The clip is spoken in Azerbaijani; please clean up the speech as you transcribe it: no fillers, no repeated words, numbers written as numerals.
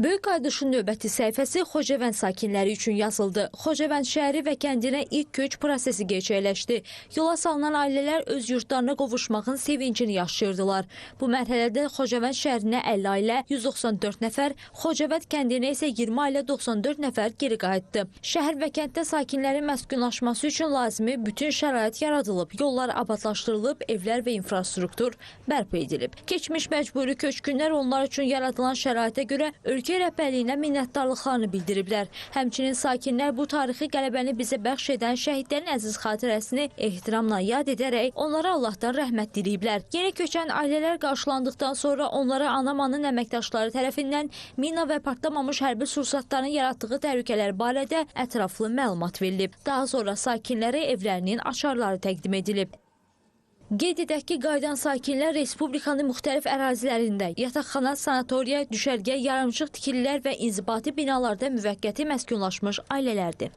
Böyük Qaydışın növbəti səhifəsi Xocavənd sakinləri üçün yazıldı. Xocavənd şəhəri və kəndinə ilk köç prosesi gerçəkləşdi. Yola salınan ailələr öz yurtlarına qovuşmağın sevincini yaşayırdılar. Bu mərhələdə Xocavənd şəhərinə 50 ailə, 194 nəfər, Xocavənd kəndinə isə 20 ailə, 94 nəfər geri qayıtdı. Şəhər və kənddə sakinlərin məskunlaşması üçün lazımi bütün şərait yaradılıb, yollar abadlaşdırılıb, evlər və infrastruktur bərpa edilib. Keçmiş məcburi köçkünlər onlar üçün yaradılan şəraitə görə ölkə rəhbərliyinə minnətdarlıqlarını bildiriblər. Həmçinin sakinlər bu tarixi qələbəni bizə bəxş edən şəhidlərin əziz xatirəsini ehtiramla yad edərək onlara Allahdan rəhmət diləyiblər. Yeni köçən ailələr qarşılandıqdan sonra onlara Anamanın əməkdaşları tərəfindən mina və partlamamış hərbi sursatların yaratdığı təhlükələr barədə ətraflı məlumat verilib. Daha sonra sakinlərə evlərinin açarları təqdim edilib. Qeyd edək ki, qayıdan sakinlər Respublikanın müxtəlif ərazilərində yataqxana, sanatoriya, düşərgə, yarımçıq tikililər və inzibati binalarda müvəqqəti məskunlaşmış ailələrdir.